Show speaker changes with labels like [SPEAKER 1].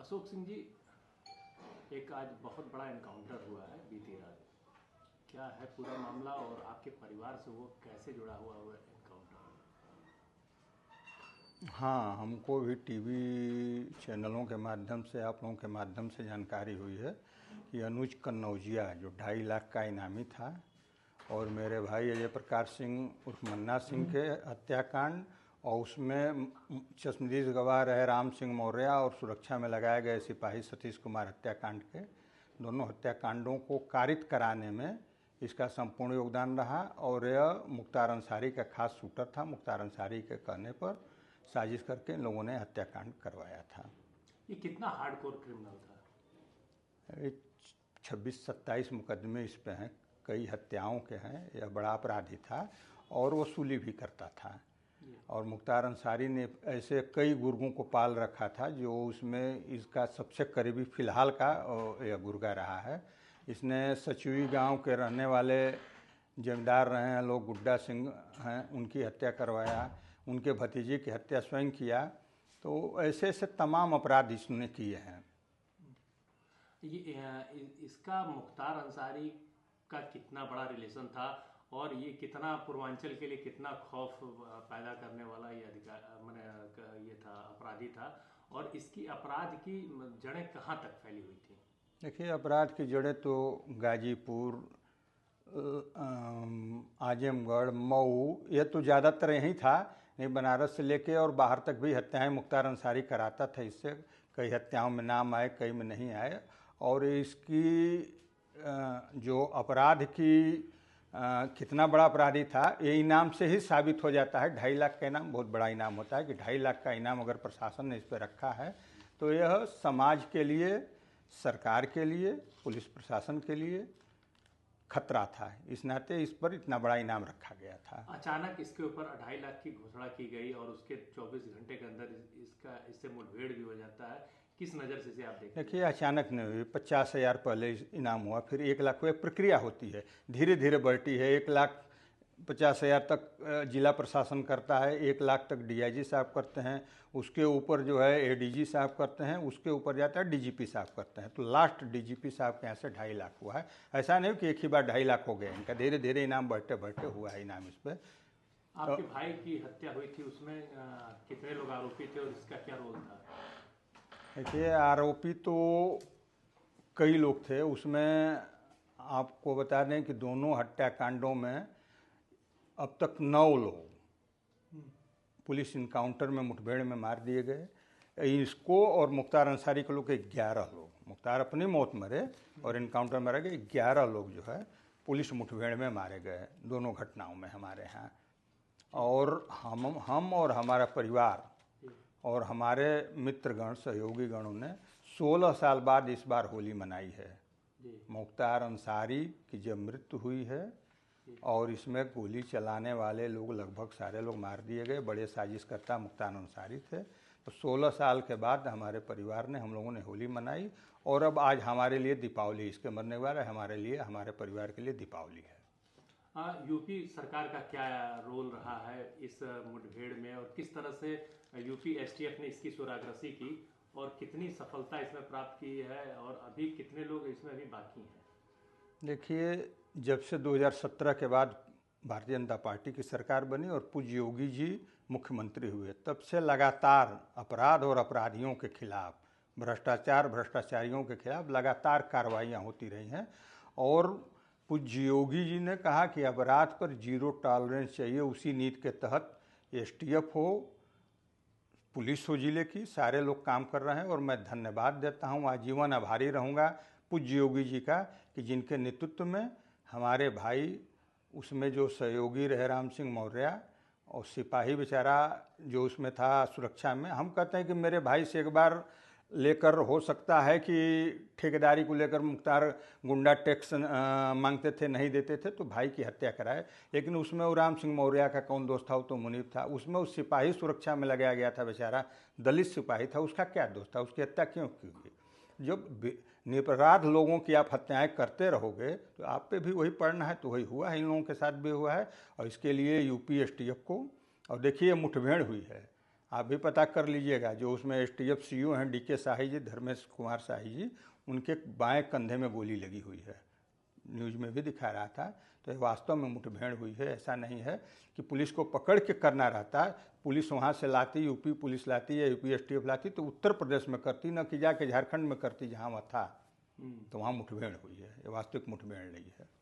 [SPEAKER 1] अशोक सिंह जी, एक आज बहुत बड़ा एनकाउंटर हुआ है बीती रात। क्या है पूरा मामला और आपके परिवार से वो कैसे जुड़ा हुआ हुआ एनकाउंटर?
[SPEAKER 2] हाँ, हमको भी टीवी चैनलों के माध्यम से, आप लोगों के माध्यम से जानकारी हुई है कि अनुज कन्नौजिया जो 2.5 लाख का इनामी था और मेरे भाई अजय प्रकाश सिंह उर्फ मन्ना सिंह के हत्याकांड और उसमें चश्मदीद गवाह रहे राम सिंह मौर्य और सुरक्षा में लगाए गए सिपाही सतीश कुमार हत्याकांड के दोनों हत्याकांडों को कारित कराने में इसका संपूर्ण योगदान रहा। और यह मुख्तार अंसारी का खास शूटर था। मुख्तार अंसारी के कहने पर साजिश करके इन लोगों ने हत्याकांड करवाया था।
[SPEAKER 1] ये कितना हार्डकोर क्रिमिनल था?
[SPEAKER 2] 26-27 मुकदमे इस पे हैं, कई हत्याओं के हैं। यह बड़ा अपराधी था और वसूली भी करता था। और मुख्तार अंसारी ने ऐसे कई गुर्गों को पाल रखा था जो उसमें इसका सबसे करीबी फिलहाल का यह गुर्गा रहा है। इसने सचुई गांव के रहने वाले जमींदार रहे हैं लोग, गुड्डा सिंह हैं, उनकी हत्या करवाया। उनके भतीजे की हत्या स्वयं किया। तो ऐसे ऐसे तमाम अपराध इसने किए हैं।
[SPEAKER 1] इसका मुख्तार अंसारी का कितना बड़ा रिलेशन था और ये कितना पूर्वांचल के लिए कितना खौफ पैदा करने वाला ये ये था, अपराधी था? और इसकी अपराध की जड़ें कहाँ तक फैली हुई थी?
[SPEAKER 2] देखिए, अपराध की जड़ें तो गाजीपुर, आजमगढ़, मऊ, ये तो ज़्यादातर यही था। नहीं, बनारस से लेके और बाहर तक भी हत्याएं मुख्तार अंसारी कराता था। इससे कई हत्याओं में नाम आए, कई में नहीं आए। और इसकी जो अपराध की कितना बड़ा अपराधी था ये इनाम से ही साबित हो जाता है। 2.5 लाख का इनाम बहुत बड़ा इनाम होता है कि 2.5 लाख का इनाम अगर प्रशासन ने इस पर रखा है तो यह समाज के लिए, सरकार के लिए, पुलिस प्रशासन के लिए खतरा था। इस नाते इस पर इतना बड़ा इनाम रखा गया था।
[SPEAKER 1] अचानक इसके ऊपर 2.5 लाख की घोषणा की गई और उसके 24 घंटे के अंदर इससे मुठभेड़ भी हो जाता है। किस नज़र से इसे आप देखते हैं?
[SPEAKER 2] देखिए, अचानक नहीं हुई। 50,000 पहले इनाम हुआ, फिर 1 लाख हुआ। एक प्रक्रिया होती है, धीरे धीरे बढ़ती है। 1,50,000 तक जिला प्रशासन करता है, 1 लाख तक डीआईजी साहब करते हैं, उसके ऊपर जो है एडीजी साहब करते हैं, उसके ऊपर जाता है डीजीपी साहब करते हैं। तो लास्ट डीजीपी साहब के यहाँ से 2.5 लाख हुआ है। ऐसा नहीं कि एक ही बार 2.5 लाख हो गए इनका, धीरे धीरे इनाम बढ़ते बढ़ते हुआ है इनाम इस पर।
[SPEAKER 1] आपके भाई की हत्या हुई थी, उसमें कितने लोग आरोपी थे और इसका क्या रोल था?
[SPEAKER 2] देखिए, आरोपी तो कई लोग थे। उसमें आपको बता दें कि दोनों हत्याकांडों में अब तक 9 लोग पुलिस इनकाउंटर में, मुठभेड़ में मार दिए गए। इसको और मुख्तार अंसारी के लोग 11 लोग, मुख्तार अपनी मौत मरे और इनकाउंटर में मारे गए। 11 लोग जो है पुलिस मुठभेड़ में मारे गए दोनों घटनाओं में हमारे यहाँ। और हम और हमारा परिवार और हमारे मित्रगण, सहयोगी गणों ने 16 साल बाद इस बार होली मनाई है। मुख्तार अंसारी की जब मृत्यु हुई है और इसमें गोली चलाने वाले लोग लगभग सारे लोग मार दिए गए, बड़े साजिशकर्ता मुख्तार अंसारी थे। तो 16 साल के बाद हमारे परिवार ने, हम लोगों ने होली मनाई। और अब आज हमारे लिए दीपावली, इसके मरने वाला हमारे लिए, हमारे परिवार के लिए दीपावली है।
[SPEAKER 1] यूपी सरकार का क्या रोल रहा है इस मुठभेड़ में और किस तरह से यूपी एसटीएफ ने इसकी सुरागरसी की और कितनी सफलता इसमें प्राप्त की है और अभी कितने लोग इसमें अभी बाकी हैं?
[SPEAKER 2] देखिए, जब से 2017 के बाद भारतीय जनता पार्टी की सरकार बनी और पूज्य योगी जी मुख्यमंत्री हुए, तब से लगातार अपराध और अपराधियों के खिलाफ, भ्रष्टाचार, भ्रष्टाचारियों के खिलाफ लगातार कार्रवाइयाँ होती रही हैं। और पूज्य योगी जी ने कहा कि अपराध पर 0 टॉलरेंस चाहिए। उसी नीति के तहत एसटीएफ हो, पुलिस हो जिले की, सारे लोग काम कर रहे हैं। और मैं धन्यवाद देता हूँ, आजीवन आभारी रहूँगा पूज्य योगी जी का कि जिनके नेतृत्व में हमारे भाई, उसमें जो सहयोगी रहे राम सिंह मौर्य और सिपाही बेचारा जो उसमें था सुरक्षा में, हम कहते हैं कि मेरे भाई से एक बार लेकर हो सकता है कि ठेकेदारी को लेकर मुख्तार गुंडा टैक्स मांगते थे, नहीं देते थे तो भाई की हत्या कराए। लेकिन उसमें वो राम सिंह मौर्य का कौन दोस्त था? वो तो मुनीब था। उसमें उस सिपाही सुरक्षा में लगाया गया था, बेचारा दलित सिपाही था, उसका क्या दोस्त था? उसकी हत्या क्यों की गई? जब निरपराध लोगों की आप हत्याएं करते रहोगे तो आप पे भी वही पड़ना है। तो वही हुआ है, इन लोगों के साथ भी हुआ है। और इसके लिए यूपी एसटीएफ को, और देखिए मुठभेड़ हुई है, आप भी पता कर लीजिएगा। जो उसमें STF CO हैं DK शाही जी, धर्मेश कुमार शाही जी, उनके बाएं कंधे में गोली लगी हुई है, न्यूज़ में भी दिखा रहा था। तो ये वास्तव में मुठभेड़ हुई है। ऐसा नहीं है कि पुलिस को पकड़ के करना रहता। पुलिस वहाँ से लाती, यूपी पुलिस लाती या यूपी STF लाती तो उत्तर प्रदेश में करती, न कि जाके झारखंड में करती जहाँ वह था। तो वहाँ मुठभेड़ हुई है, ये वास्तविक मुठभेड़ नहीं है।